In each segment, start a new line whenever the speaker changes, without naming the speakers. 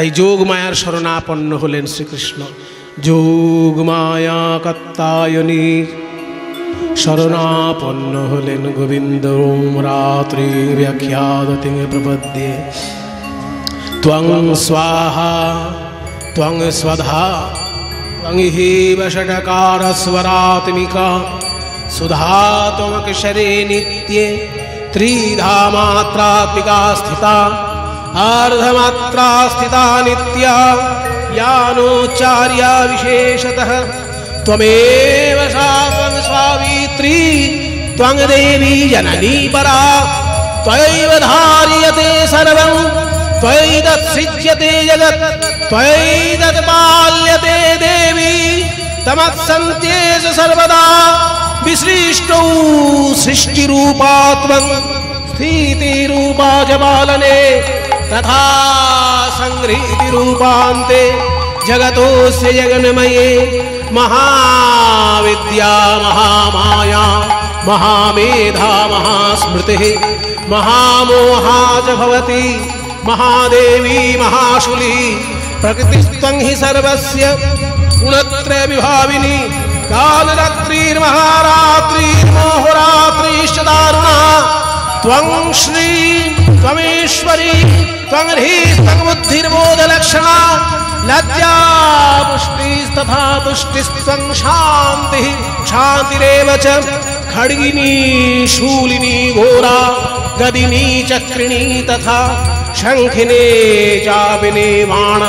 তাই যোগ মায়ার শরণাপন্ন হলেন শ্রীকৃষ্ণ। যোগ মায়া কাত্তায়নী শরণাপন্ন হলেন গোবিন্দ। রাত্রি ব্যাখ্যাদতি প্রপদ্যে ত্বং স্বাহা ত্বং স্বধা ত্বং হেব ষটকার স্বরাত্মিকা সুধা ত্বমक्षरे नित्ये त्रिधा मात्रात्मिका स्थिता अर्धमात्रा स्थिता नित्या यानोच्चार्या विशेषतः त्वमेव सा त्वं स्वावित्री त्वं देवी जननी परा त्वयैव धार्यते सर्वं त्वयैतत्सृज्यते जगत् त्वयैतत्पाल्यते देवी तमत्सन्त्येषु सर्वदा विसृष्टौ सृष्टिरूपा त्वं स्थितिरूपा च पालने तथा संहृतिरूपान्ते जगतोऽस्य जगन्मये महाविद्या महामाया महामेधा महास्मृतिः महामोहा च भवति महादेवी महाशूली प्रकृतिस्त्वं हि सर्वस्य गुणत्रय विभाविनी कालरात्रिर्महारात्रिर्महोरात्रिश्च दारुणा त्वं श्री त्वमेश्वरी त्वं ह्रीः त्वं बुद्धिर्बोधलक्षणा लज्जा पुष्टिस्तथा तुष्टिस्त्वं शान्तिः शान्तिरेव च खड्गिनी शूलिनी घोरा गदिनी चक्रिणी तथा शङ्खिने चापिने बाण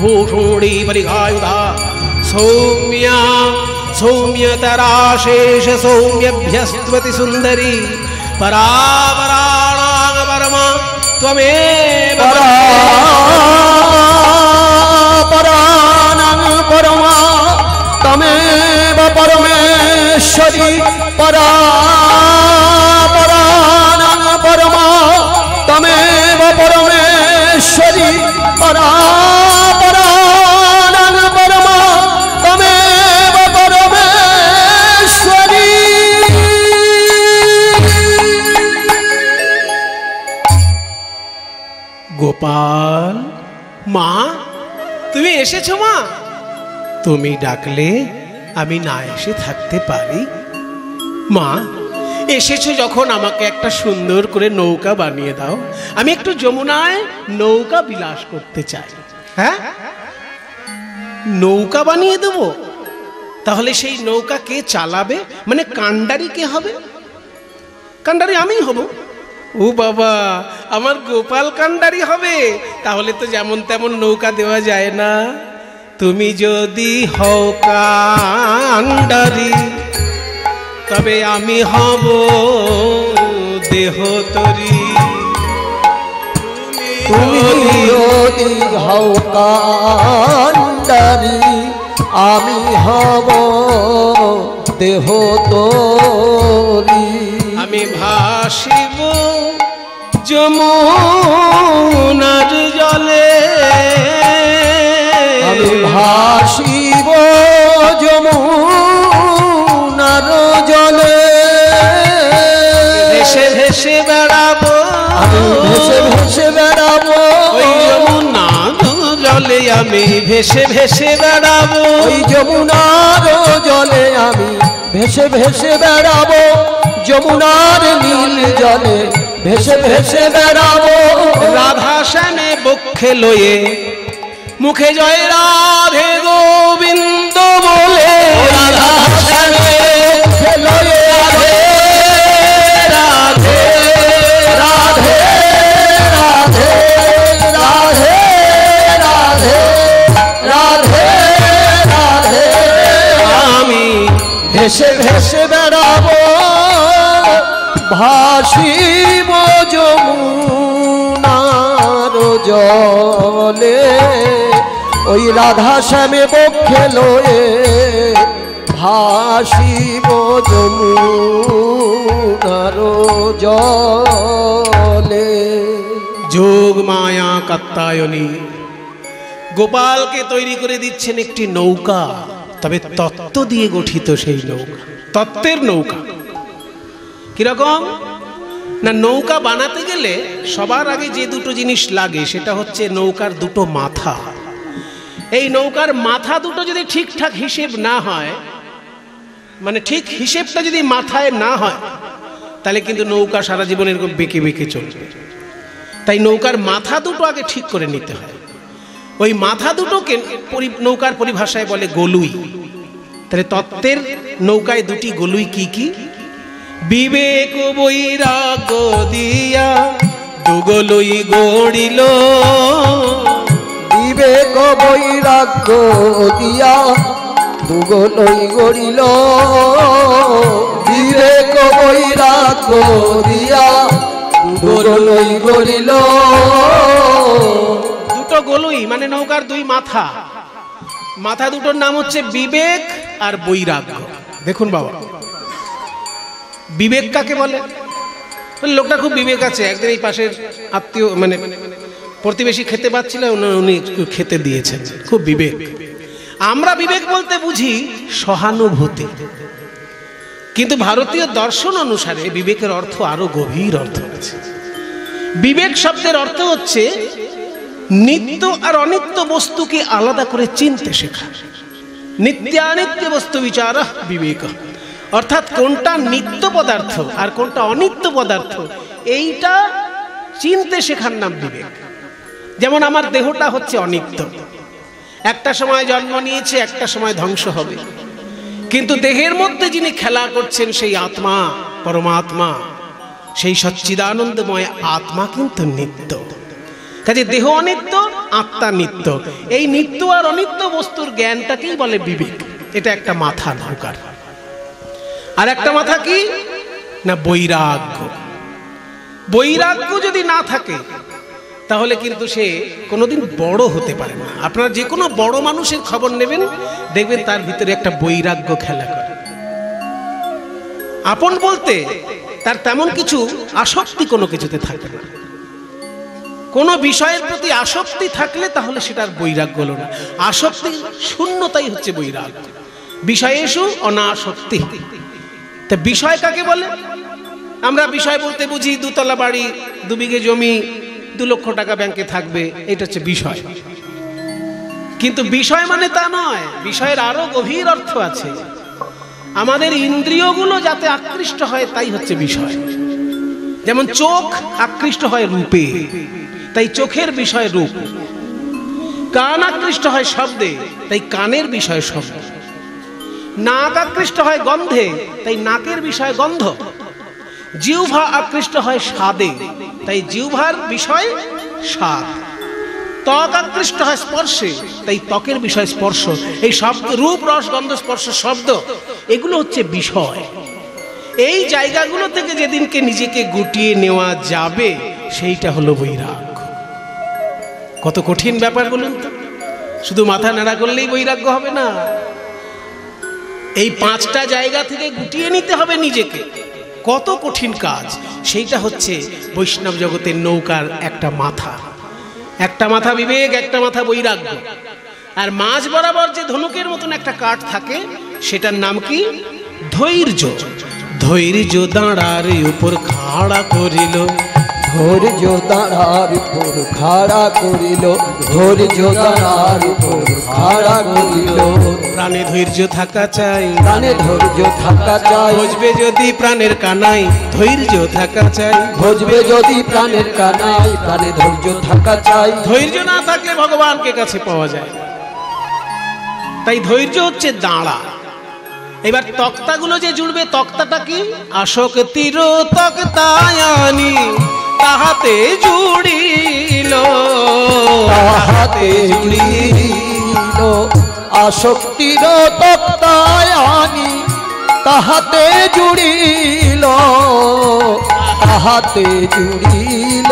भूषूणी परिघायुधा सौम्या सौम्यतराशेष सौम्यभ्यस्त्वति सुन्दरी परापराणां परमा त्वमेव
पराणां परमा तमेव परमेश्वरी परापराणां परमा तमेव परमेश्वरी परापराणां परमा तमेव परमेश्वरी।
গোপাল, মা তুমি এসেছো? মা তুমি ডাকলে আমি না এসে থাকতে পারি? মা এসেছো যখন আমাকে একটা সুন্দর করে নৌকা বানিয়ে দাও, আমি একটু যমুনায় নৌকা বিলাস করতে চাই। হ্যাঁ, নৌকা বানিয়ে দেব? তাহলে সেই নৌকা কে চালাবে? মানে কান্ডারি কে হবে? কান্ডারি আমি হব। ও বাবা, আমার গোপাল কান্ডারি হবে? তাহলে তো যেমন তেমন নৌকা দেওয়া যায় না। তুমি যদি হও কান্ডারি তবে আমি হব দেহতরি।
তুমি যদি হও কান্ডারি আমি হব দেহতরি।
আমি ভাসিব যমুনার জলে,
আমি ভাসিব যমুনার জলে।
ভেসে ভেসে বেড়াবো,
আমি ভেসে ভেসে বেড়াবো
ওই যমুনার জলে। আমি ভেসে ভেসে বেড়াবো
ওই যমুনার জলে। আমি ভেসে ভেসে বেড়াবো যমুনার নীল জলে। ভেসে ভেসে বেড়াবো
রাধা শ্যামে বক্ষে লয়ে, মুখে জয় রাধে গোবিন্দ বলে।
রাধা শ্যামে বক্ষে লয়ে রাধে রাধে রাধে রাধে রাধে রাধে রাধে।
আমি
ভেসে ভেসে বেড়াবো ভাসিব যমুনার জলে। ওই রাধা শ্যামে বক্ষে লয়ে ভাসিব যমুনার জলে।
যোগ মায়া কাত্তায়নী গোপালকে তৈরি করে দিচ্ছেন একটি নৌকা, তবে তত্ত্ব দিয়ে গঠিত সেই নৌকা, তত্ত্বের নৌকা। কিরকম? না, নৌকা বানাতে গেলে সবার আগে যে দুটো জিনিস লাগে সেটা হচ্ছে নৌকার দুটো মাথা। এই নৌকার মাথা দুটো যদি ঠিকঠাক হিসেব না হয়, মানে ঠিক হিসেবটা যদি মাথায় না হয়, তাহলে কিন্তু নৌকা সারা জীবন এরকম বেঁকে বেঁকে চলবে। তাই নৌকার মাথা দুটো আগে ঠিক করে নিতে হয়। ওই মাথা দুটোকে নৌকার পরিভাষায় বলে গলুই। তাহলে তত্ত্বের নৌকায় দুটি গলুই কি কি? বিবেক বৈরাগ্য দিয়া দুগলুই গড়িল,
বিবেক বৈরাগ্য দিয়া দুগলুই গড়িল, বিবেক বৈরাগ্য দিয়া দুগলুই গড়িল।
দুটো গলুই মানে নৌকার দুই মাথা। মাথা দুটোর নাম হচ্ছে বিবেক আর বৈরাগ্য। দেখুন বাবা, বিবেক কাকে বলে? লোকটা খুব বিবেক আছে। একদিন এই পাশের আত্মীয় মানে প্রতিবেশী খেতে পাচ্ছিল, উনি খেতে দিয়েছেন, খুব বিবেক। আমরা বিবেক বলতে বুঝি সহানুভূতি, কিন্তু ভারতীয় দর্শন অনুসারে বিবেকের অর্থ আরো গভীর অর্থ আছে। বিবেক শব্দের অর্থ হচ্ছে নিত্য আর অনিত্য বস্তুকে আলাদা করে চিনতে শেখা। নিত্যানিত্য বস্তু বিচার বিবেক, অর্থাৎ কোনটা নিত্য পদার্থ আর কোনটা অনিত্য পদার্থ এইটা চিনতে শেখার নাম বিবেক। যেমন আমার দেহটা হচ্ছে অনিত্য, একটা সময় জন্ম নিয়েছে, একটা সময় ধ্বংস হবে, কিন্তু দেহের মধ্যে যিনি খেলা করছেন সেই আত্মা, পরমাত্মা, সেই সচ্চিদানন্দময় আত্মা কিন্তু নিত্য। কাজে দেহ অনিত্য, আত্মা নিত্য। এই নিত্য আর অনিত্য বস্তুর জ্ঞানটাকেই বলে বিবেক। এটা একটা মাথা নৌকার। আর একটা মাথা কি না বৈরাগ্য। বৈরাগ্য যদি না থাকে তাহলে কিন্তু সে কোনোদিন বড় হতে পারে না। আপনারা যে কোনো বড় মানুষের খবর নেবেন, দেখবেন তার ভিতরে একটা বৈরাগ্য খেলা করে। আপন বলতে তার তেমন কিছু আসক্তি কোনো কিছুতে থাকে না। কোনো বিষয়ের প্রতি আসক্তি থাকলে তাহলে সেটার বৈরাগ্য হলো না। আসক্তি শূন্যতাই হচ্ছে বৈরাগ্য। বিষয়েষু অনাসক্তি। তা বিষয় কাকে বলে? আমরা বিষয় বলতে বুঝি দুতলা বাড়ি, 2 বিঘে জমি, 2 লক্ষ টাকা ব্যাংকে থাকবে, এটা হচ্ছে বিষয়। কিন্তু বিষয় মানে তা নয়, বিষয়ের আরো গভীর অর্থ আছে। আমাদের ইন্দ্রিয়গুলো যাতে আকৃষ্ট হয় তাই হচ্ছে বিষয়। যেমন চোখ আকৃষ্ট হয় রূপে, তাই চোখের বিষয় রূপ। কান আকৃষ্ট হয় শব্দে, তাই কানের বিষয় শব্দ। নাক আকৃষ্ট হয় গন্ধে, তাই নাকের বিষয় গন্ধ। জিহ্বা আকৃষ্ট হয় স্বাদে, তাই জিহ্বার বিষয় স্বাদ। ত্বক আকৃষ্ট হয় স্পর্শে, তাই ত্বকের বিষয় স্পর্শ। এই শব্দ, রূপ, রস, গন্ধ, স্পর্শ, শব্দ, এগুলো হচ্ছে বিষয়। এই জায়গাগুলো থেকে যেদিনকে নিজেকে গুটিয়ে নেওয়া যাবে সেইটা হলো বৈরাগ্য। কত কঠিন ব্যাপার বলুন তো। শুধু মাথা নাড়া করলেই বৈরাগ্য হবে না। এই 5টা জায়গা থেকে গুটিয়ে নিতে হবে নিজেকে। কত কঠিন কাজ। সেইটা হচ্ছে বৈষ্ণব জগতের নৌকার একটা মাথা। একটা মাথা বিবেক, একটা মাথা বৈরাগ্য। আর মাঝ বরাবর যে ধনুকের মতন একটা কাঠ থাকে সেটার নাম কি? ধৈর্য। ধৈর্য দাঁড়ার উপর খাড়া করিল,
ধৈর্য দাঁড়ার উপর খাড়া করিল, ধৈর্য দাঁড়ার উপর খাড়া করিল।
প্রাণে ধৈর্য থাকা চাই,
প্রাণে ধৈর্য থাকা চাই,
বুঝবে যদি প্রাণের কানাই ধৈর্য থাকা চাই।
বুঝবে যদি প্রাণের কানাই, প্রাণে ধৈর্য থাকা চাই।
ধৈর্য না থাকলে ভগবানকে কাছে পাওয়া যায়। তাই ধৈর্য হচ্ছে দাঁড়া। এবার তক্তাগুলো যে জুড়বে, তক্তাটা কি? আসক্তির তক্তায়ানি তাহাতে জুড়িল,
তাহাতে জুড়িল। আসক্তির তক্তায়ানি তাহাতে জুড়িল, তাহাতে জুড়িল।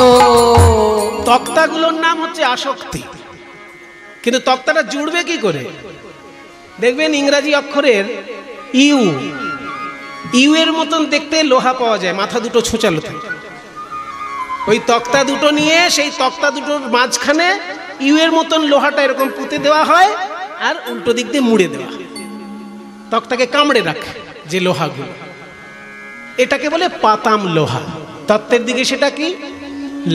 তক্তাগুলোর নাম হচ্ছে আসক্তি। কিন্তু তক্তাটা জুড়বে কি করে? দেখবেন ইংরাজি অক্ষরের ইউ, ইউ এর মতন দেখতে লোহা পাওয়া যায়, মাথা দুটো ছোচালো থাকে। ওই তক্তা দুটো নিয়ে সেই তক্তা দুটোর মাঝখানে ইউ এর মতন লোহাটা এরকম পুঁতে দেওয়া হয় আর উল্টো দিক দিয়ে মুড়ে দেওয়া হয়। তক্তাকে কামড়ে রাখে যে লোহাগুলো, এটাকে বলে পাতাম লোহা। তত্ত্বের দিকে সেটা কি?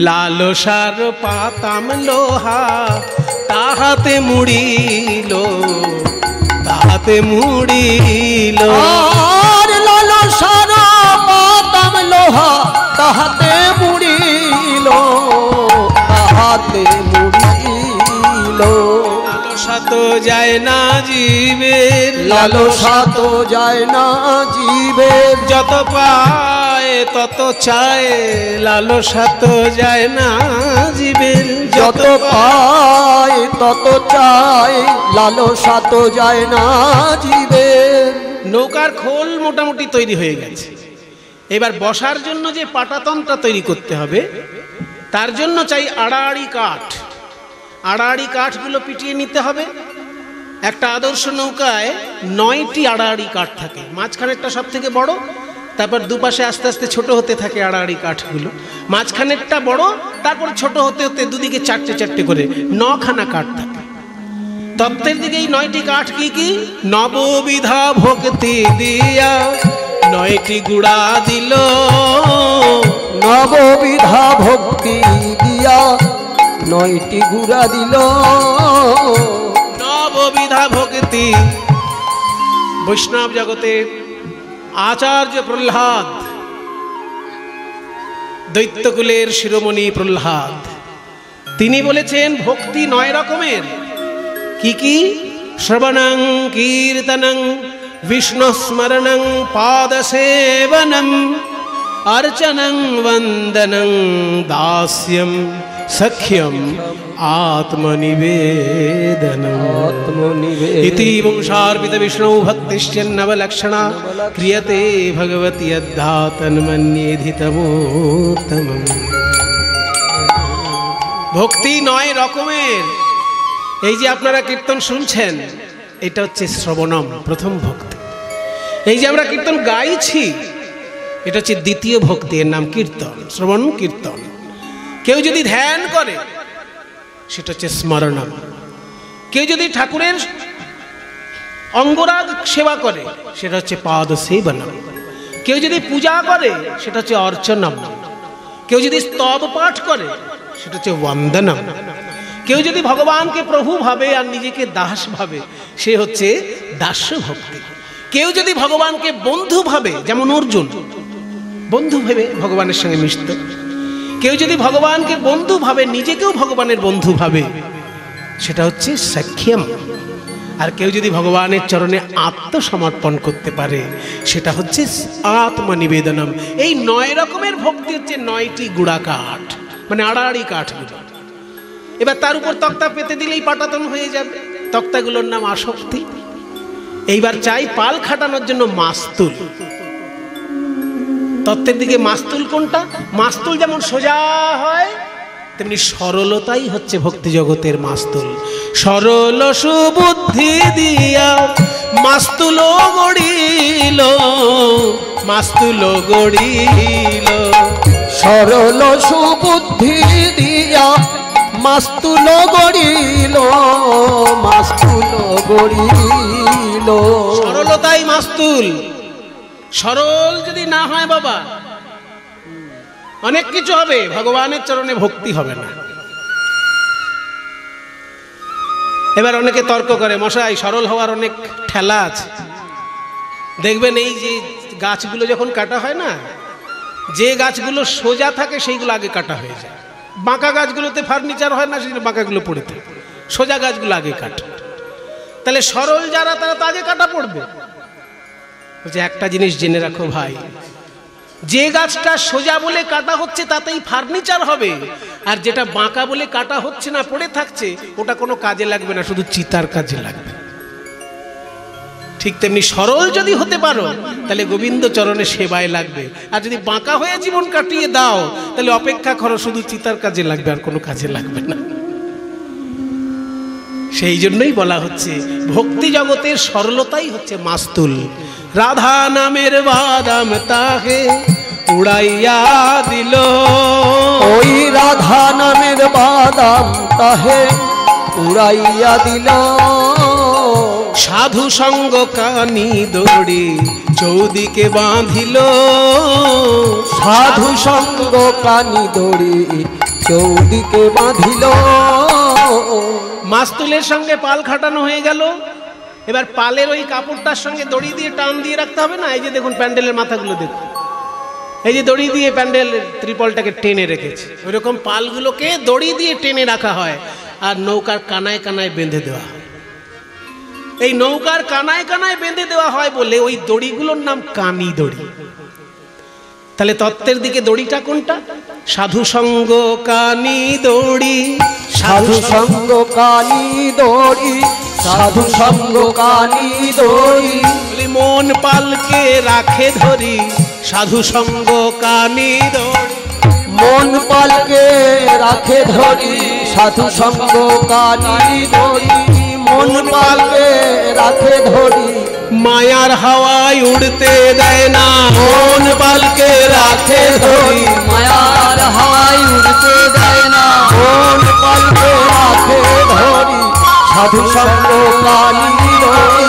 লালসার পাতাম লোহা, তাহাতে মুড়িল, তাহাতে মুড়িল।
আর লালসার পাতাম লোহা, তাহাতে মুড়িল, তাহাতে মুড়িল।
লালসা তো যায় না জীবের,
লালসা তো যায় না জীবের,
যত পায় তত চায়। লালসা তো যায় না জীবের,
যত পায় তত চায়। লালসা তো যায় না জীবের।
নৌকার খোল মোটামুটি তৈরি হয়ে গেছে, এবার বসার জন্য যে পাটাতনটা তৈরি করতে হবে তার জন্য চাই আড়াআড়ি কাঠ। আড়াআড়ি কাঠগুলো পিটিয়ে নিতে হবে। একটা আদর্শ নৌকায় 9টি আড়াআড়ি কাঠ থাকে, মাঝখানেরটা সব থেকে বড়, তারপর দুপাশে আস্তে আস্তে ছোট হতে থাকে আড়াআড়ি কাঠগুলো, মাঝখানেরটা বড়, তারপর ছোট হতে হতে দুদিকে 4টে 4টে করে 9খানা কাঠ থাকে। তত্ত্বের দিকে এই 9টি কাঠ কি কি? নববিধা ভক্তি দিয়া 9টি গুড়া দিল,
নববিধা ভক্তি দিয়া 9টি গুড়া দিল।
নববিধা ভক্তি। বৈষ্ণব জগতের আচার্য প্রহ্লাদ, দৈত্যকুলের শিরোমণি প্রহ্লাদ, তিনি বলেছেন ভক্তি 9 রকমের। কি কি? শ্রবণং কীর্তনং বিষ্ণু স্মরণং পাদসেবনম अर्चनं वंदनं दास्यं सख्यं आत्मनिवेदनम् इति वंशार्पित विष्णु भक्तिश्चन्नवलक्षणा क्रियते भगवती यद्धा तन्मन्येधितमोत्तमम्। ভক্তি 9 রকমের। এই যে আপনারা কীর্তন শুনছেন, এটা হচ্ছে শ্রবণম, প্রথম ভক্তি। এই যে আমরা কীর্তন গাইছি, এটা হচ্ছে দ্বিতীয় ভক্তি, এর নাম কীর্তন, শ্রবণ কীর্তন। কেউ যদি ধ্যান করে সেটা হচ্ছে স্মরণম। কেউ যদি ঠাকুরের অঙ্গরাগ সেবা করে সেটা হচ্ছে পাদ সেবনম। কেউ যদি পূজা করে সেটা হচ্ছে অর্চনম। কেউ যদি স্তব পাঠ করে সেটা হচ্ছে বন্দনম। কেউ যদি ভগবানকে প্রভু ভাবে আর নিজেকে দাস ভাবে সে হচ্ছে দাস্য ভক্তি। কেউ যদি ভগবানকে বন্ধু ভাবে, যেমন অর্জুন বন্ধু ভেবে ভগবানের সঙ্গে মিশত, কেউ যদি ভগবানকে বন্ধু ভাবে নিজেকেও ভগবানের বন্ধু ভাবে সেটা হচ্ছে সখ্যম। আর কেউ যদি ভগবানের চরণে আত্মসমর্পণ করতে পারে সেটা হচ্ছে আত্মনিবেদনম। এই 9 রকমের ভক্তি হচ্ছে 9টি গুড়া কাঠ, মানে আড়াআড়ি কাঠগুলো। এবার তার উপর তক্তা পেতে দিলেই পাটাতন হয়ে যাবে। তক্তাগুলোর নাম আসক্তি। এইবার চাই পাল খাটানোর জন্য মাস্তুল। তত্ত্বের দিকে মাস্তুল কোনটা? মাস্তুল যেমন সোজা হয় তেমনি সরলতাই হচ্ছে ভক্তি জগতের মাস্তুল। সরল সুবুদ্ধি দিয়া মাস্তুল গড়িল, মাস্তুল গড়িল।
সরল সুবুদ্ধি দিয়া মাস্তুল গড়িল, মাস্তুল গড়িল।
সরলতাই মাস্তুল। সরল যদি না হয় বাবা, অনেক কিছু হবে, ভগবানের চরণে ভক্তি হবে না। এবার অনেকে তর্ক করে, মশাই সরল হওয়ার অনেক ঠেলা আছে। দেখবেন এই যে গাছগুলো যখন কাটা হয় না, যে গাছগুলো সোজা থাকে সেইগুলো আগে কাটা হয়ে যায়। বাঁকা গাছগুলোতে ফার্নিচার হয় না, সেগুলো বাঁকাগুলো পড়ে থাকে। সোজা গাছগুলো আগে কাটা। তাহলে সরল যারা তারা তো আগে কাটা পড়বে। বলছে একটা জিনিস জেনে রাখো ভাই, যে গাছটা সোজা বলে কাটা হচ্ছে তাতেই ফার্নিচার হবে, আর যেটা বাঁকা বলে কাটা হচ্ছে না পড়ে থাকছে ওটা কোনো কাজে লাগবে না, শুধু চিতার কাজে লাগবে। ঠিক তেমনি সরল যদি হতে পারো তাহলে গোবিন্দ চরণে সেবায় লাগবে, আর যদি বাঁকা হয়ে জীবন কাটিয়ে দাও তাহলে অপেক্ষা করো, শুধু চিতার কাজে লাগবে, আর কোনো কাজে লাগবে না। সেই জন্যই বলা হচ্ছে ভক্তি জগতের সরলতাই হচ্ছে মাস্তুল। রাধা নামের বাদাম তাহে উড়াইয়া দিল,
ওই রাধা নামের বাদাম তাহে উড়াইয়া দিল।
সাধু সঙ্গ কানি দড়ি চৌদিকে বাঁধিল,
সাধু সঙ্গ কানি দড়ি চৌদিকে বাঁধিল।
মাস্তুলের সঙ্গে পাল খাটানো হয়ে গেল, এবার পালের ওই কাপড়টার সঙ্গে দড়ি দিয়ে টান দিয়ে রাখতে হবে না। এই যে দেখুন প্যান্ডেলের মাথাগুলো দেখুন, এই যে দড়ি দিয়ে প্যান্ডেল ত্রিপলটাকে টেনে রেখেছে, ওইরকম পালগুলোকে দড়ি দিয়ে টেনে রাখা হয় আর নৌকার কানায় কানায় বেঁধে দেওয়া হয়। এই নৌকার কানায় কানায় বেঁধে দেওয়া হয় বলে ওই দড়িগুলোর নাম কানি দড়ি। তাহলে তত্ত্বের দিকে দড়িটা কোনটা? সাধু সঙ্গ কানি দড়ি,
সাধু সঙ্গ কানি দড়ি, সাধু সঙ্গ কানি দড়ি।
মন পালকে রাখে ধরি, সাধু সঙ্গ কানি দড়ি।
মন পালকে রাখে ধরি, সাধু সঙ্গ কানি দড়ি। মন পালকে রাখে ধরি,
মায়ার হাওয়ায় উড়তে দেয় না। মন পালকে রাখে ধরি,
মায়ার হাওয়ায় উড়তে দেয় না। মন পালকে রাখে ধরি, সাধু সঙ্গ কানি দড়ি,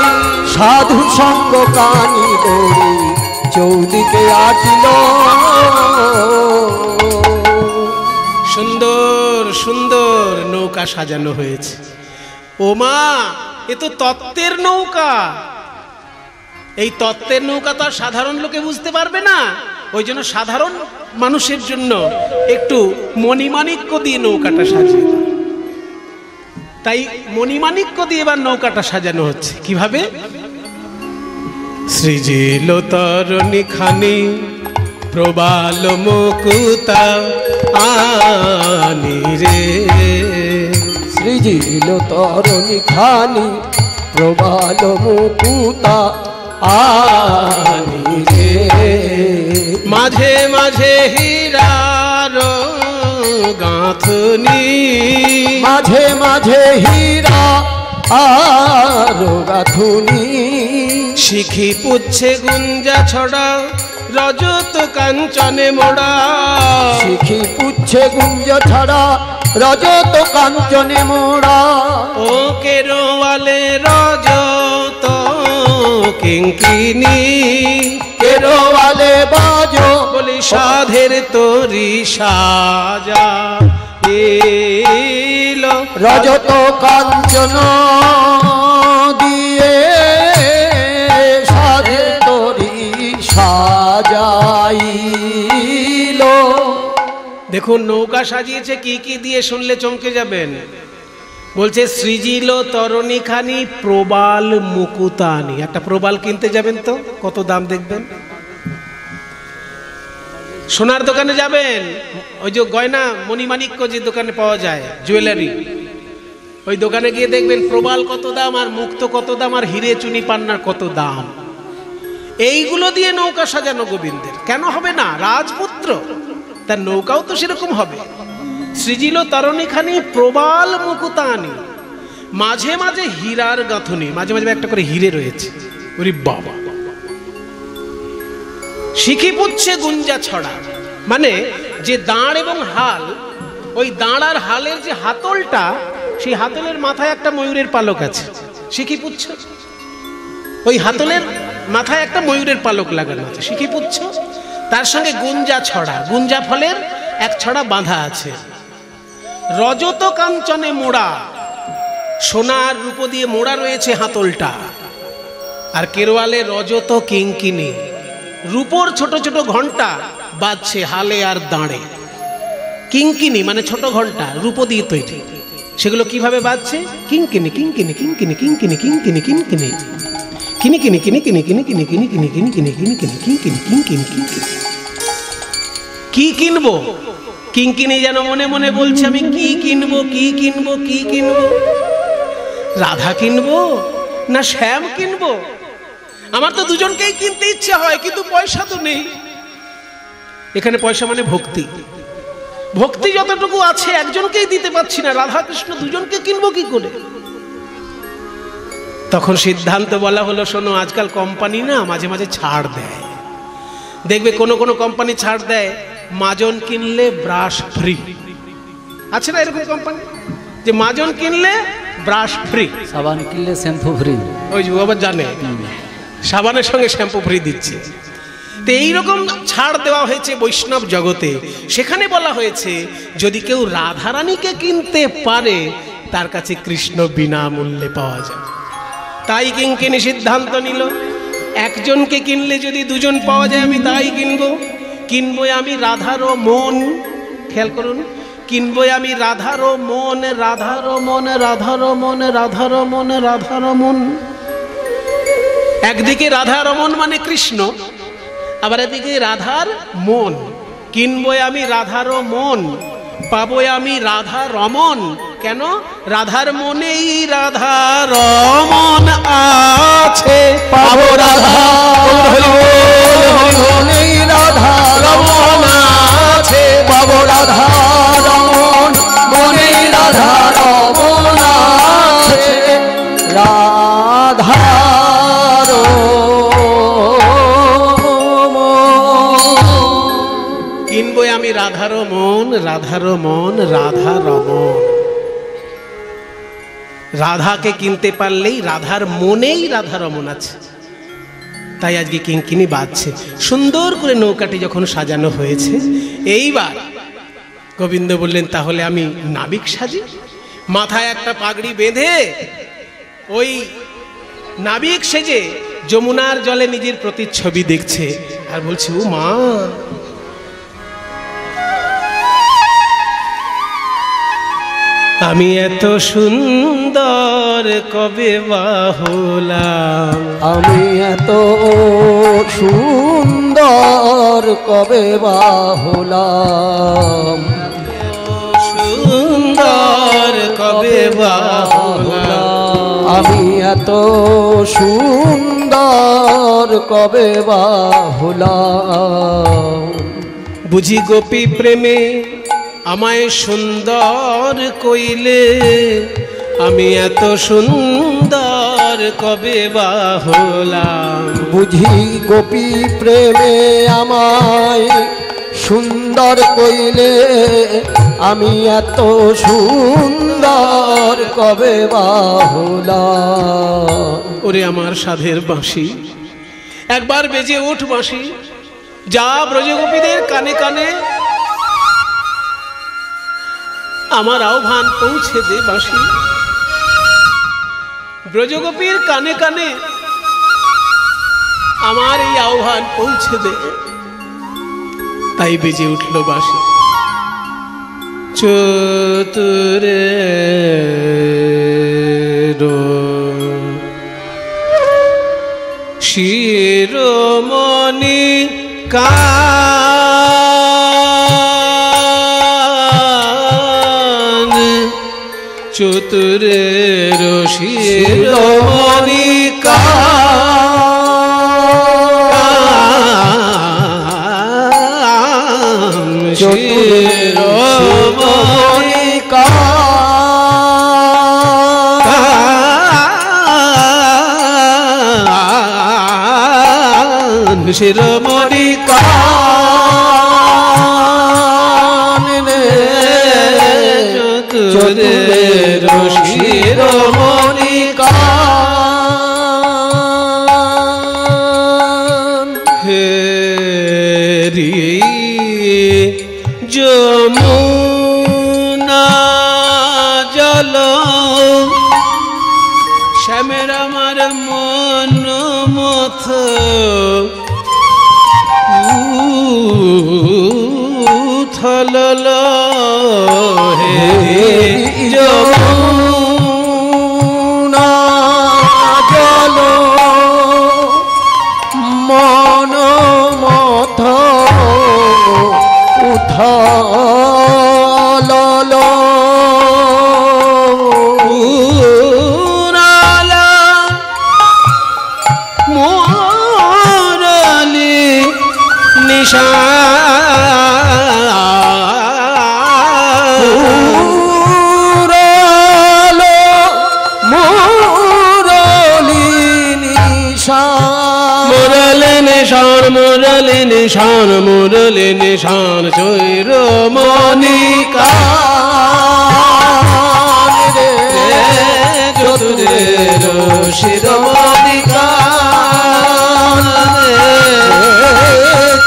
সাধু সঙ্গ কানি দড়ি চৌদিকে আটিল।
সুন্দর সুন্দর নৌকা সাজানো হয়েছে। ও মা, এ তো তত্ত্বের নৌকা। এই তত্ত্বের নৌকা তো আর সাধারণ লোকে বুঝতে পারবে না, ওই জন্য সাধারণ মানুষের জন্য একটু মণিমাণিক্য দিয়ে নৌকাটা সাজিয়ে দাও। তাই মণিমাণিক্য দিয়ে এবার নৌকাটা সাজানো হচ্ছে। কিভাবে? সৃজিল তরণী খানি প্রবাল মুকুতা আনি রে,
সৃজিল তরণী খানি প্রবাল মুকুতা আনি রে।
মাঝে মাঝে হীরার গাঁথনি,
মাঝে মাঝে হীরা আর গাঁথুনি।
শিখি পুচ্ছে গুঞ্জা ছড়া রজত কাঞ্চনে মোড়া।
শিখি পুচ্ছে গুঞ্জ ছাড়া রজত কাঞ্চনে মোড়া।
ও কেরোয়ালে রজত কিঙ্কিনি,
কেরোয়ালে বাজো
বলি সাধের তরি সাজা এলো।
রজত কাঞ্চন দিয়ে সাধের তরি সাজাইল।
দেখুন নৌকা সাজিয়েছে কি কি দিয়ে, শুনলে চমকে যাবেন। বলছে সৃজিল তরণী খানি প্রবাল মুকুতানি। একটা প্রবাল কিনতে যাবেন তো কত দাম দেখবেন। সোনার দোকানে যাবেন, ওই যে গয়না মণিমাণিক্য যে দোকানে পাওয়া যায় জুয়েলারি, ওই দোকানে গিয়ে দেখবেন প্রবাল কত দাম আর মুক্ত কত দাম আর হিরে চুনি পান্নার কত দাম। এইগুলো দিয়ে নৌকা সাজানো গোবিন্দের। কেন হবে না? রাজপুত্র, তার নৌকাও তো সেরকম হবে। সৃজিল তরণী খানি প্রবাল মুকুতানি, মাঝে মাঝে হীরার গাঁথনি, মাঝে মাঝে একটা করে হিরে রয়েছে। ওরে বাবা। শিখি পুচ্ছে গুঞ্জা ছড়া, মানে যে দাঁড় এবং হাল, ওই দাঁড় আর হালের যে হাতলটা, সেই হাতলের মাথায় একটা ময়ূরের পালক আছে। শিখি পুচ্ছ, ওই হাতলের মাথায় একটা ময়ূরের পালক লাগানো আছে, শিখি পুচ্ছ। তার সঙ্গে গুঞ্জা ছড়া, গুঞ্জা ফলের এক ছড়া বাঁধা আছে। রজত কাঞ্চনে মোড়া, সোনার রূপ দিয়ে মোড়া রয়েছে হাতলটা। আর কেরওয়ালে রজত কিঙ্কিনি, রূপোর ছোট ছোট ঘন্টা বাজছে হালে আর দাঁড়ে। কিঙ্কিনি মানে ছোট ঘন্টা, রূপো দিয়ে তৈরি। সেগুলো কিভাবে বাজছে? কিঙ্কিনি কিঙ্কিনি কিঙ্কিনি কিঙ্কিনি কিঙ্কিনি কিঙ্কিনি কিনি কিনি কিনি কিনি কিনি কিনি কিনি কিনি কিনি কিনি কিনি কিনি কিঙ্কিনি কিঙ্কিনি কিঙ্কিনি। কি কিনবো? কিঙ্কিনি যেন মনে মনে বলছে আমি কি কিনবো, কি কিনবো, কি কিনবো। রাধা কিনবো না শ্যাম কিনবো? আমার তো দুজনকেই কিনতে ইচ্ছে হয়, কিন্তু পয়সা তো নেই। এখানে পয়সা মানে ভক্তি। ভক্তি যতটুকু আছে একজনকেই দিতে পারছি না, রাধা কৃষ্ণ দুজনকে কিনবো কি করে? তখন সিদ্ধান্ত বলা হলো, শোনো, আজকাল কোম্পানি না মাঝে মাঝে ছাড় দেয়। দেখবে কোনো কোনো কোম্পানি ছাড় দেয়, মাজন কিনলে ব্রাশ ফ্রি। আছে না এরকম কোম্পানি, যে মাজন কিনলে ব্রাশ ফ্রি,
সাবান কিনলে শ্যাম্পু ফ্রি।
ওই যে আবার জানে সাবানের সঙ্গে শ্যাম্পু ফ্রি দিচ্ছে। তো এইরকম ছাড় দেওয়া হয়েছে বৈষ্ণব জগতে। সেখানে বলা হয়েছে যদি কেউ রাধারানীকে কিনতে পারে তার কাছে কৃষ্ণ বিনামূল্যে পাওয়া যায়। তাই কিঙ্কিনী সিদ্ধান্ত নিল, একজনকে কিনলে যদি দুজন পাওয়া যায় আমি তাই কিনবো। কিনবই আমি রাধারও মন, খেয়াল করুন, কিনবই আমি রাধারও মন, রাধারও মন, রাধারও মন, রাধারও মন, রাধারও মন। একদিকে রাধা রমন মানে কৃষ্ণ, আবার এদিকে রাধার মন। কিনবই আমি রাধারও মন, পাবই আমি রাধা রমন। কেন? রাধার মনেই রাধা রমন আছে, পাবো রাধা
মনেই রাধা রমন আছে, পাবো রাধা রমন, মনেই রাধা রমন আছে, রাধা
কিনবই আমি রাধারও মন, রাধারও মন, রাধা রমন। রাধাকে কিনতে পারলেই রাধার মনেই রাধা রমন আছে। তাই আজকে কিঙ্কিনী বাজছে। সুন্দর করে নৌকাটি যখন সাজানো হয়েছে, এইবার গোবিন্দ বললেন তাহলে আমি নাবিক সাজি। মাথায় একটা পাগড়ি বেঁধে ওই নাবিক সেজে যমুনার জলে নিজের প্রতিচ্ছবি দেখছে আর বলছে, ও মা, আমি এত সুন্দর কবে বা হলাম,
আমি এত সুন্দর কবে বা হলাম,
সুন্দর কবে বা হলাম,
আমি এত সুন্দর কবে বা হলাম।
বুঝি গোপী প্রেমে আমায় সুন্দর কইলে, আমি এত সুন্দর কবে বা হলাম।
বুঝি গোপী প্রেমে আমায় সুন্দর কইলে, আমি এত সুন্দর কবে বা হলাম।
ওরে আমার সাধের বাঁশি, একবার বেজে উঠ বাঁশি, যা ব্রজগোপীদের কানে কানে আমার আহ্বান পৌঁছে দে বাঁশি। ব্রজগোপীর কানে কানে আমার এই আহ্বান পৌঁছে দে। তাই বেজে উঠল বাঁশি। চতুরে শিরোমণি কা চতুরের শিরোমণি কান, শিরোমণি কান, শিরোমণি কান, চতুরের শিরোমণি কান। হেরি যমুনা জল, শ্যামের আমার মন মথ, থলল হে
যমুনা জল, মন মথ উথল,
মোরালি নিশা মুরলি নিশান, মুরলি নিশান, চৈরমণি কান রে
শিরোমণি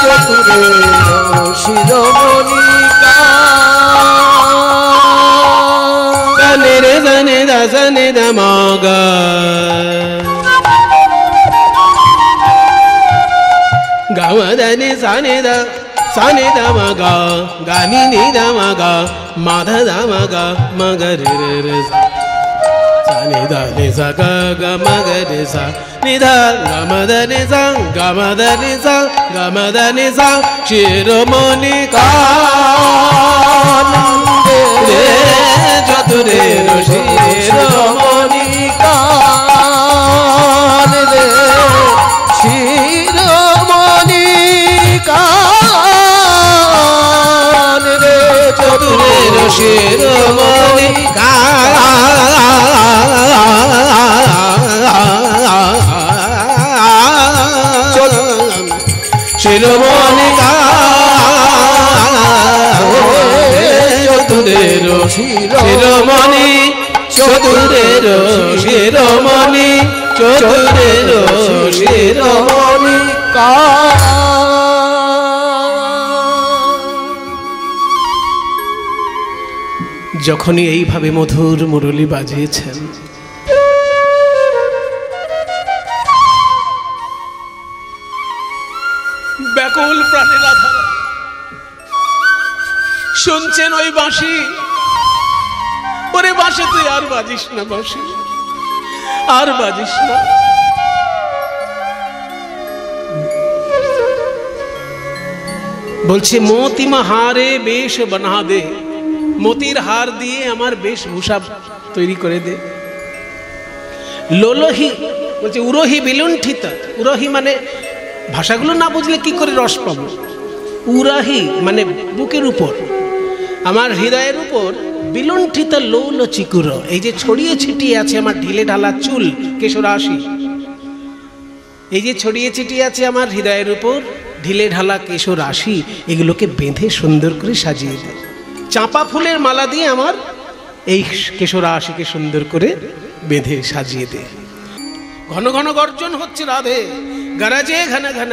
চতুরের শিরোমণি
নে রে জানে দাসনে দামাগা গামদানে সানে দা সানে দামাগা গানি নি দামাগা মাধা দামাগা মগর রে রে সানে দা নে সা গা গা মগর রে সা নিধা গামদানে সা গামদানে সা গামদানে সা শিরোমণি কানন্দে চতুরের শিরোমণি
কানন্দে শিরোমণি কানন্দে
চতুরের শিরোমণি শিরোমণি চতুরের শিরোমণি চতুরের শিরোমণি চতুরের শিরোমণি যখনই এইভাবে মধুর মুরলী বাজিয়েছেন, ব্যাকুল প্রাণের আধার শুনছেন ওই বাঁশি। ওরে বাঁশি তুই আর বাজিস না, বাঁশি আর বাজিস না। বলছে মোতিমা হারে বেশ বানা দে, মতির হার দিয়ে আমার বেশভূষা তৈরি করে দে। লোলহি বলছে উরহি বিলুণ্ঠিত। উরহি মানে ভাষাগুলো না বুঝলে কি করে রস পাবো। উরাহি মানে বুকের উপর, আমার হৃদয়ের উপর বিলুণ্ঠিত লৌল চিকুর, এই যে ছড়িয়ে ছিটিয়ে আছে আমার ঢিলে ঢালা চুল কেশরাশি, এই যে ছড়িয়ে ছিটিয়ে আছে আমার হৃদয়ের উপর ঢিলে ঢালা কেশরাশি, এগুলোকে বেঁধে সুন্দর করে সাজিয়ে দেয়। চাঁপা ফুলের মালা দিয়ে আমার এই কেশরাশিকে সুন্দর করে বেঁধে সাজিয়ে দেয়। ঘন ঘন গর্জন হচ্ছে রাধে, গরজে ঘন ঘন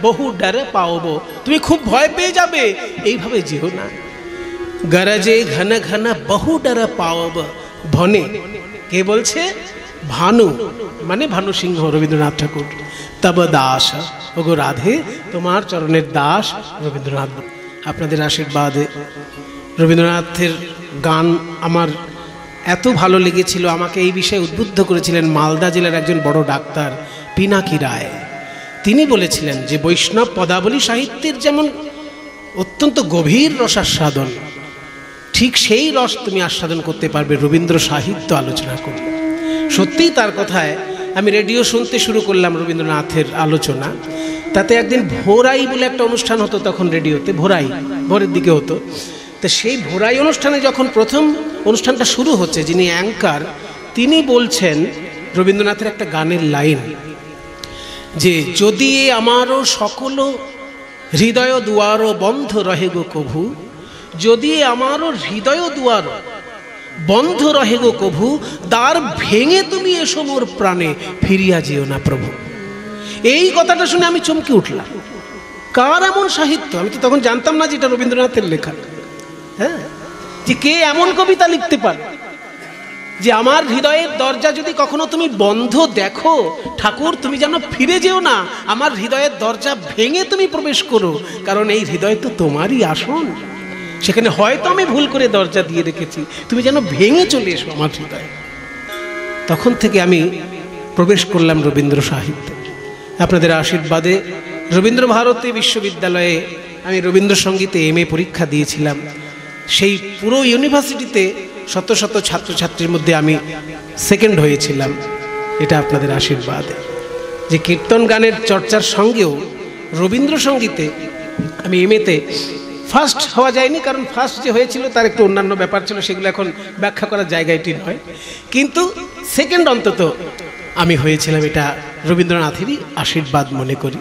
বহু ডরে পাওবো। তুমি খুব ভয় পেয়ে যাবে, এইভাবে যেও না। গরজে ঘন ঘন বহু ডরে পাওব। ভনে কে বলছে? ভানু মানে ভানু সিংহ, রবীন্দ্রনাথ ঠাকুর। তব দাস, ওগো রাধে তোমার চরণের দাস রবীন্দ্রনাথ। আপনাদের আশীর্বাদে রবীন্দ্রনাথের গান আমার এত ভালো লেগেছিল, আমাকে এই বিষয়ে উদ্বুদ্ধ করেছিলেন মালদা জেলার একজন বড় ডাক্তার পিনাকি রায়। তিনি বলেছিলেন যে বৈষ্ণব পদাবলী সাহিত্যের যেমন অত্যন্ত গভীর রসাস্বাদন, ঠিক সেই রস তুমি আস্বাদন করতে পারবে রবীন্দ্র সাহিত্য আলোচনা করলে। সত্যিই তার কথায় আমি রেডিও শুনতে শুরু করলাম রবীন্দ্রনাথের আলোচনা। তাতে একদিন ভোরাই বলে একটা অনুষ্ঠান হতো তখন রেডিওতে, ভোরাই ভোরের দিকে হতো। তো সেই ভোরাই অনুষ্ঠানে যখন প্রথম অনুষ্ঠানটা শুরু হচ্ছে, যিনি অ্যাঙ্কার তিনি বলছেন রবীন্দ্রনাথের একটা গানের লাইন, যে যদি আমারও সকল হৃদয় দুয়ার বন্ধ রহে গো কভু, যদি আমারও হৃদয় দুয়ার বন্ধ রহে গো কভু, দ্বার ভেঙে তুমি এসো মোর প্রাণে, ফিরিয়া যেও না প্রভু। এই কথাটা শুনে আমি চমকে উঠলাম। কার এমন সাহিত্য? আমি তো তখন জানতাম না যে এটা রবীন্দ্রনাথের লেখা। হ্যাঁ, যে কে এমন কবিতা লিখতে পারে যে আমার হৃদয়ের দরজা যদি কখনো তুমি বন্ধ দেখো ঠাকুর, তুমি যেন ফিরে যেও না, আমার হৃদয়ের দরজা ভেঙে তুমি প্রবেশ করো, কারণ এই হৃদয় তো তোমারই আসন। সেখানে হয়তো আমি ভুল করে দরজা দিয়ে রেখেছি, তুমি যেন ভেঙে চলে এসো আমার হৃদয়ে। তখন থেকে আমি প্রবেশ করলাম রবীন্দ্র সাহিত্যে। আপনাদের আশীর্বাদে রবীন্দ্র ভারতী বিশ্ববিদ্যালয়ে আমি রবীন্দ্রসঙ্গীতে MA পরীক্ষা দিয়েছিলাম। সেই পুরো ইউনিভার্সিটিতে শত শত ছাত্রছাত্রীর মধ্যে আমি সেকেন্ড হয়েছিলাম। এটা আপনাদের আশীর্বাদে। যে কীর্তন গানের চর্চার সঙ্গেও রবীন্দ্রসঙ্গীতে আমি MA-তে ফার্স্ট হওয়া যায়নি, কারণ ফার্স্ট যে হয়েছিল তার একটু অন্যান্য ব্যাপার ছিল, সেগুলো এখন ব্যাখ্যা করার জায়গাটি নয়, কিন্তু সেকেন্ড অন্তত আমি হয়েছিলাম। এটা রবীন্দ্রনাথেরই আশীর্বাদ মনে করি।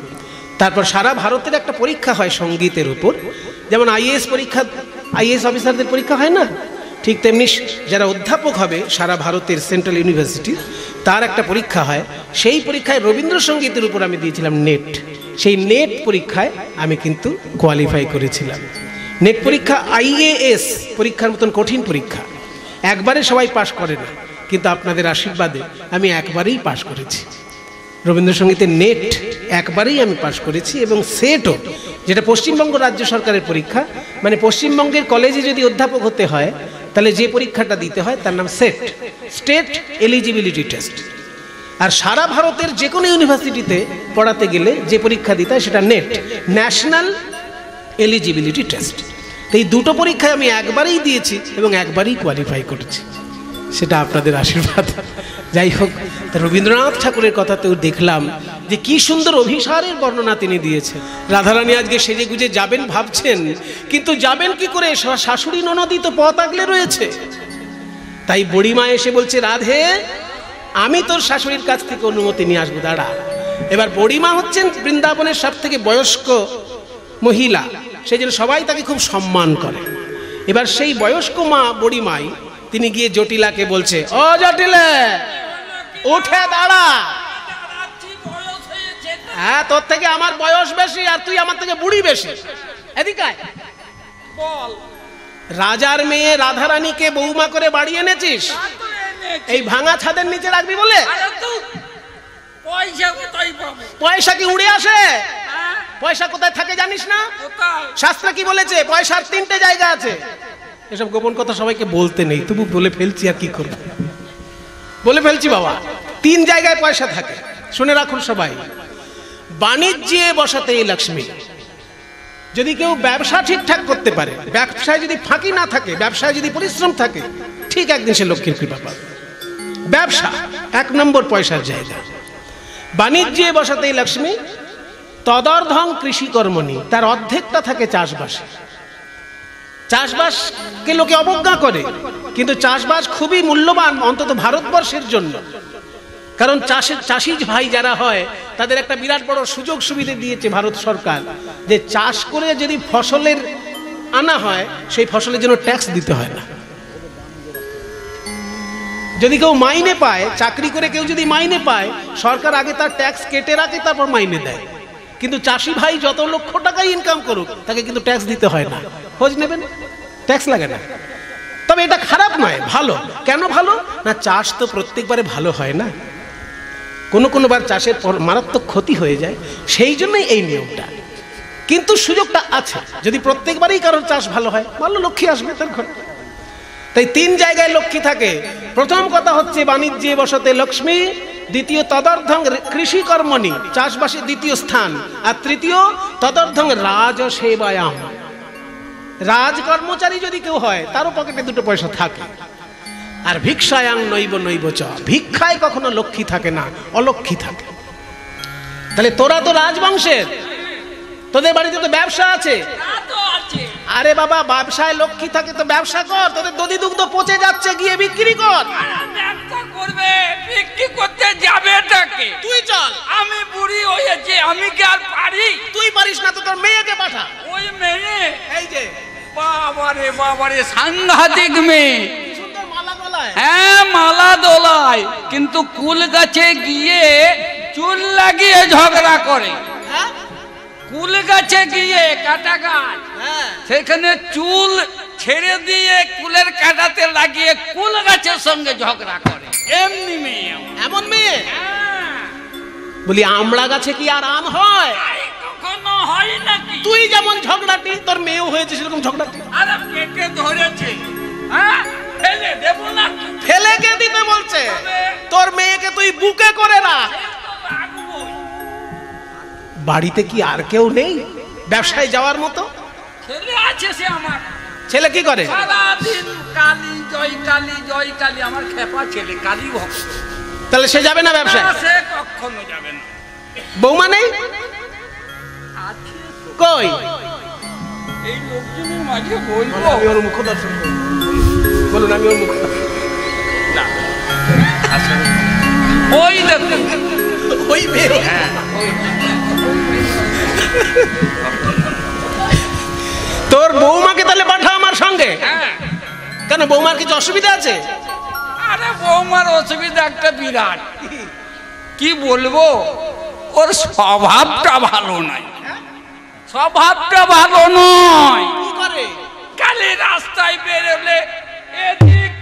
তারপর সারা ভারতের একটা পরীক্ষা হয় সঙ্গীতের উপর, যেমন IAS পরীক্ষা, IAS অফিসারদের পরীক্ষা হয় না, ঠিক তেমনি যারা অধ্যাপক হবে সারা ভারতের সেন্ট্রাল ইউনিভার্সিটি, তার একটা পরীক্ষা হয়, সেই পরীক্ষায় রবীন্দ্রসঙ্গীতের উপর আমি দিয়েছিলাম নেট। সেই নেট পরীক্ষায় আমি কিন্তু কোয়ালিফাই করেছিলাম। নেট পরীক্ষা IAS পরীক্ষার মতন কঠিন পরীক্ষা, একবারে সবাই পাশ করে না, কিন্তু আপনাদের আশীর্বাদে আমি একবারেই পাশ করেছি। রবীন্দ্রসঙ্গীতের নেট একবারেই আমি পাশ করেছি, এবং সেটও, যেটা পশ্চিমবঙ্গ রাজ্য সরকারের পরীক্ষা, মানে পশ্চিমবঙ্গের কলেজে যদি অধ্যাপক হতে হয় তাহলে যে পরীক্ষাটা দিতে হয় তার নাম সেট, স্টেট এলিজিবিলিটি টেস্ট। আর সারা ভারতের যে কোনো ইউনিভার্সিটিতে পড়াতে গেলে যে পরীক্ষা দিতে হয় সেটা নেট, ন্যাশনাল এলিজিবিলিটি টেস্ট। তো এই দুটো পরীক্ষায় আমি একবারেই দিয়েছি এবং একবারেই কোয়ালিফাই করেছি, সেটা আপনাদের আশীর্বাদ। যাই হোক, রবীন্দ্রনাথ ঠাকুরের কথাতেও দেখলাম যে কি সুন্দর অভিসারের বর্ণনা তিনি দিয়েছেন। রাধারানী আজকে সেজে গুজে যাবেন ভাবছেন, কিন্তু যাবেন কি করে? শাশুড়ি ননদই তো পথ আগলে রয়েছে। তাই বুড়িমা এসে বলছে, রাধে আমি তোর শাশুড়ির কাছ থেকে অনুমতি নিয়ে আসবো, দাঁড়া। এবার বুড়িমা হচ্ছেন বৃন্দাবনের সব থেকে বয়স্ক মহিলা, সেই জন্য সবাই তাকে খুব সম্মান করে। এবার সেই বয়স্ক মা বুড়িমাই তিনি গিয়ে জটিলাকে বলছে, ও জটিলে উঠে দাঁড়া, হ্যাঁ তোর থেকে আমার বয়স বেশি আর তুই আমার থেকে বুড়ি বেশি, এদিকে আয়। বল, রাজার মেয়ে রাধারানীকে বৌমা করে বাড়ি এনেছিস, এই ভাঙা ছাদের নিচে রাখবি বলে? পয়সা কি উড়ে আসে? পয়সা কোথায় থাকে জানিস না? শাস্ত্র কি বলেছে? পয়সার 3টে জায়গা আছে। এসব গোপন কথা সবাইকে বলতে নেই, তবু বলে ফেলছি, আর কি করব, বলে ফেলছি বাবা। 3 জায়গায় পয়সা থাকে, শুনে রাখুন সবাই। বাণিজ্যে বসাতে লক্ষ্মী। যদি কেউ ব্যবসা ঠিকঠাক করতে পারে, ব্যবসায় যদি ফাঁকি না থাকে, ব্যবসায় যদি পরিশ্রম থাকে, ঠিক একদিন সে লক্ষ্মীর কৃপা পাবে। ব্যবসা 1 নম্বর পয়সার জায়গা। বাণিজ্যে বসাতে লক্ষ্মী, তদর্ধং কৃষিকর্মণি, তার অর্ধেকটা থাকে চাষবাসে। চাষবাসকে লোকে অবজ্ঞা করে, কিন্তু চাষবাস খুবই মূল্যবান, অন্তত ভারতবর্ষের জন্য। কারণ চাষি ভাই যারা হয় তাদের একটা বিরাট বড় সুযোগ সুবিধা দিয়েছে ভারত সরকার, যে চাষ করে যদি ফসলের আনা হয় সেই ফসলের জন্য ট্যাক্স দিতে হয় না। যদি কেউ মাইনে পায়, চাকরি করে কেউ যদি মাইনে পায়, সরকার আগে তার ট্যাক্স কেটে রাখে, তারপর মাইনে দেয়। কিন্তু চাষি ভাই যত লক্ষ টাকা ইনকাম করুক, তাকে কিন্তু ট্যাক্স দিতে হয় না। খোঁজ নেবেন, ট্যাক্স লাগে না। তবে এটা খারাপ নয়, ভালো। কেন ভালো না? চাষ তো প্রত্যেকবারে ভালো হয় না, কোনো বার চাষের মারাত্মক ক্ষতি হয়ে যায়, সেই জন্যই এই নিয়মটা। কিন্তু সুযোগটা আছে, যদি প্রত্যেকবারই কারোর চাষ ভালো হয়, ভালো লক্ষ্মী আসবে তার ঘরে। তাই 3 জায়গায় লক্ষ্মী থাকে। প্রথম কথা হচ্ছে বাণিজ্যে বসতে লক্ষ্মী, দ্বিতীয় তদর্ধং কৃষিকর্মণি, চাষবাসের দ্বিতীয় স্থান, আর তৃতীয় তদর্ধং রাজসেবায়াম, রাজ কর্মচারী যদি কেউ হয় তারও পকেটে 2টো পয়সা থাকে। আর ভিক্ষায়াং নৈব নৈব চ, ভিক্ষায় কখনো লক্ষ্মী থাকে না, অলক্ষ্মী থাকে। তাহলে তোরা তো রাজবংশের, তোদের বাড়িতে তো ব্যবসা আছে। আরে বাবা, ব্যবসায় লক্ষ্মী থাকে তো ব্যবসা কর, তোদের দধি দুগ্ধ পচে যাচ্ছে, গিয়ে বিক্রি কর।
ব্যবসা করবে, বিক্রি করতে যাবে তাকে।
তুই চল,
আমি বুড়ি হয়েছে, আমি কি আর পারি?
তুই পারিস না তো তোর মেয়েকে পাঠা।
ওই মেয়ে,
এই যে
বাবারে বাবারে, সাংঘাতিক মেয়ে।
সুন্দর মালা গলায়,
হ্যাঁ মালা দোলায়, কিন্তু কুল গাছে গিয়ে চুল লাগিয়ে ঝগড়া করে।
হ্যাঁ
কুল গাছে গিয়ে, কাটা গাছ,
হ্যাঁ,
সেখানে চুল ছেড়ে দিয়ে কুলের কাটাতে লাগিয়ে কুল গাছের সঙ্গে ঝগড়া করে। এমনি মেয়ে,
এমন মেয়ে।
হ্যাঁ।
বলি আমড়া গাছে কি আর আম হয়?
কখনো হয় নাকি?
তুই যেমন ঝগড়াটি, তোর মেয়েও হয়েছে সেরকম ঝগড়াটি।
আরে পেটে ধরেছে, হ্যাঁ ফেলে দেবো না।
ফেলে কে দিতে বলছে? তোর মেয়েকে তুই বুকে করে রাখ। বাড়িতে কি আর কেউ নেই ব্যবসায় যাওয়ার মতো?
ছেলে আছে, সে আমার।
ছেলে কি করে?
সারাদিন কালী জয় কালী জয় কালী, আমার খেপা ছেলে, কালী ভক্ত।
তাহলে সে যাবে না ব্যবসায়?
সে কখনো যাবে না।
বৌমা নেই? কই?
এই লোকজনের মাঝে বলবো?
আমি ওর মুখ দর্শন করব। বলুন, আমি ওর মুখ
না, ওই দেখুন,
ওই মেয়ে। তোর বৌমাকে তাহলে পাঠা আমার সঙ্গে।
হ্যাঁ।
কেন, বৌমার কিছু অসুবিধা আছে?
আরে বৌমার অসুবিধা একটা বিরাট, কি বলবো, ওর স্বভাবটা ভালো নাই, স্বভাবটা ভালো নয়।
কি করে?
কালি রাস্তায় বেরোলে এদিক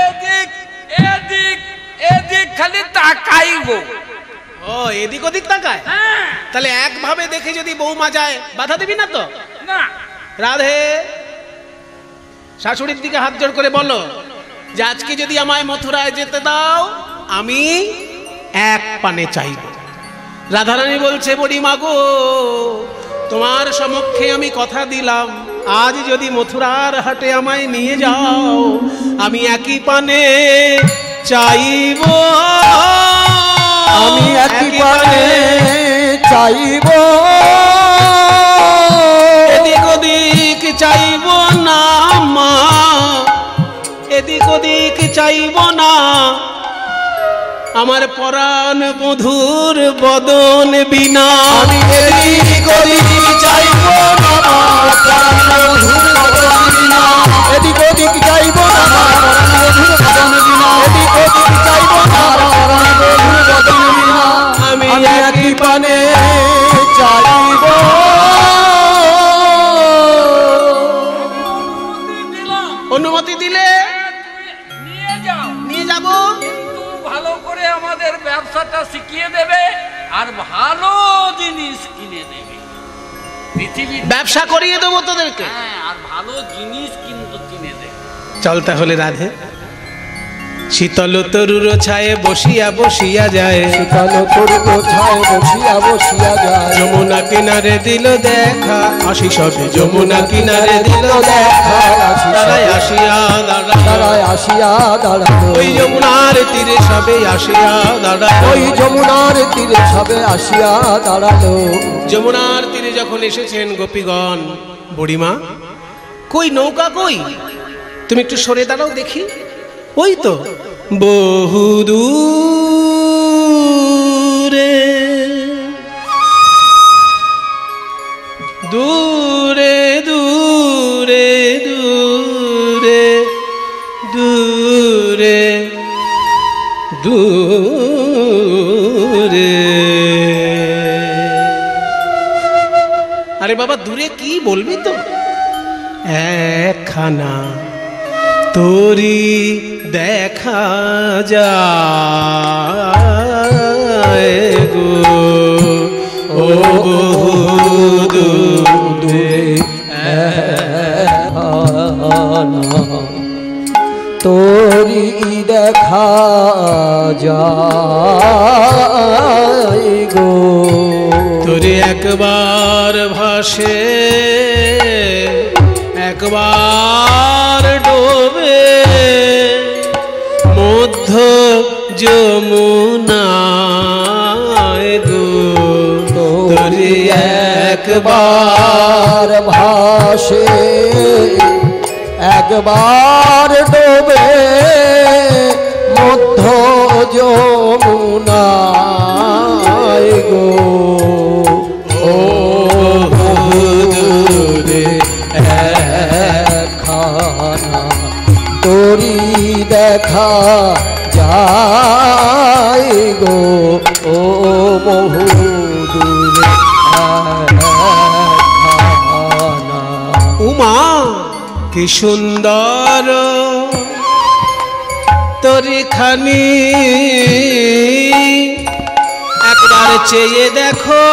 এদিক এদিক এদিক খালি তাকাইবো।
ও এদিক ওদিক তাকায়?
হ্যাঁ।
তাহলে একভাবে দেখে যদি বৌমা যায় বাধা দিবি না তো?
না।
রাধে, শাশুড়ির দিকে হাত জোড় করে বলো যে আজকে যদি আমায় মথুরায় যেতে দাও আমি এক পানে চাইব। রাধারানী বলছে, বুড়িমা গো, তোমার সমক্ষে আমি কথা দিলাম, আজ যদি মথুরার হাটে আমায় নিয়ে যাও আমি একই পানে চাইব,
আমি একই পানে চাইব,
এদিক ওদিক চাইব না মা, এদিক ওদিক চাইব না, আমার পরাণ বধুর বদন বিনা।
আমি এদিক ওদিক চাইব না, পরাণ বধুর বদন বিনা, এদিক ওদিক চাইব না, পরাণ বধুর বদন বিনা, এদিক ওদিক চাইব না, পরাণ বধুর বদন বিনা, আমি একই পানে চাইব।
অনুমতি দিলে
নিয়ে যাও,
নিয়ে যাব।
কিন্তু ভালো করে আমাদের ব্যবসাটা শিখিয়ে দেবে আর ভালো জিনিস কিনে দেবে। পৃথিবীর
ব্যবসা করিয়ে দেবো তোদেরকে।
হ্যাঁ, আর ভালো জিনিস কিন্তু কিনে দেবে।
চল তাহলে রাধে, শীতল তরুর ছায়ে বসিয়া বসিয়া যায়,
শীতল তরুর ছায়ে বসিয়া বসিয়া যায়,
যমুনা কিনারে দিল দেখা, আসি সবে যমুনা কিনারে দিল দেখা, দাঁড়ায় আসিয়া
দাঁড়ায় আসিয়া দাঁড়ালো,
ওই যমুনার তীরে সবে আসিয়া দাঁড়ালো,
ওই যমুনার তীরে সবে আসিয়া দাঁড়ালো।
যমুনার তীরে যখন এসেছেন গোপীগণ, বুড়িমা কই নৌকা কই, তুমি একটু সরে দাঁড়াও দেখি। ওই তো বহু দূরে দূরে দূরে দূরে দূরে দূরে। আরে বাবা দূরে কি বলবি তো? একখানা তোরি দেখা যায় গো, ও বহু দূরে
তোরি দেখা যায় গো,
তোরে একবার ভাসে একবার ডোবে মধ্য যমুনায় গো, তোরে
একবার ভাসে একবার ডোবে মধ্য যমুনায় গো, ও দূরে একখানা তোরি দেখা যায় গো, ও বহু দূরে একখানা।
উমা কি সুন্দর তরিখানি, একবার চেয়ে দেখো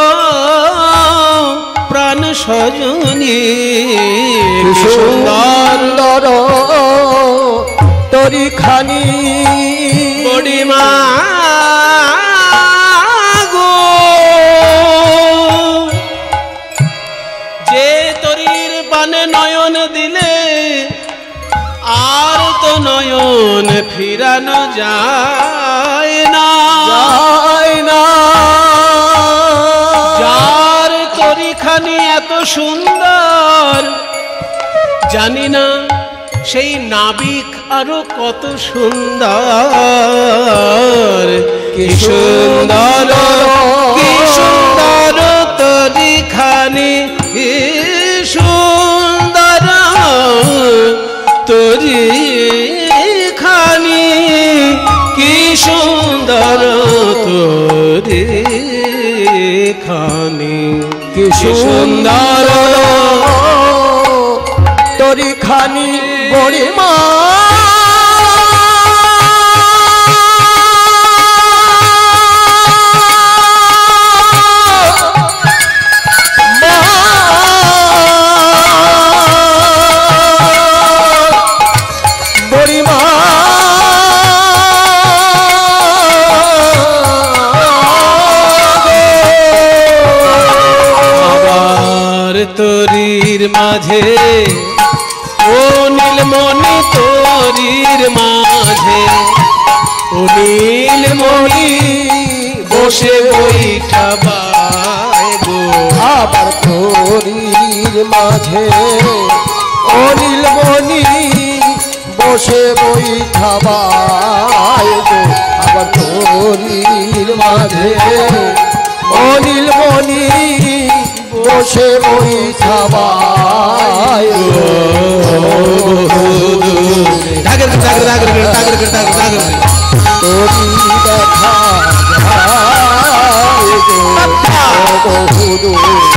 প্রাণ সজনী, কি সুন্দর
তরিখানি,
বুড়িমা গো, যে তরির পানে নয়ন দিলে আর তো নয়ন ফিরানো যায় না,
যায় না,
যার তরিখানি এত সুন্দর জানি না সেই নাবিক আরো কত সুন্দর, কি সুন্দর কি সুন্দর তরিখানি, কি সুন্দর তরিখানি, সুন্দর তোরে খানি,
কি সুন্দর তোরি খানি বড়ি মা
তোরির মাঝে ও নীলমণি তোরির মাঝে, ও নীলমণি বসে বৈঠাবায় গো।
আবার তোরির মাঝে ও নীলমণি বসে বৈঠাবায় গো। আবার তোরির মাঝে ও নীলমণি বসে বৈঠাবায় গো। তোরি দেখা যায় গো বহুদূর।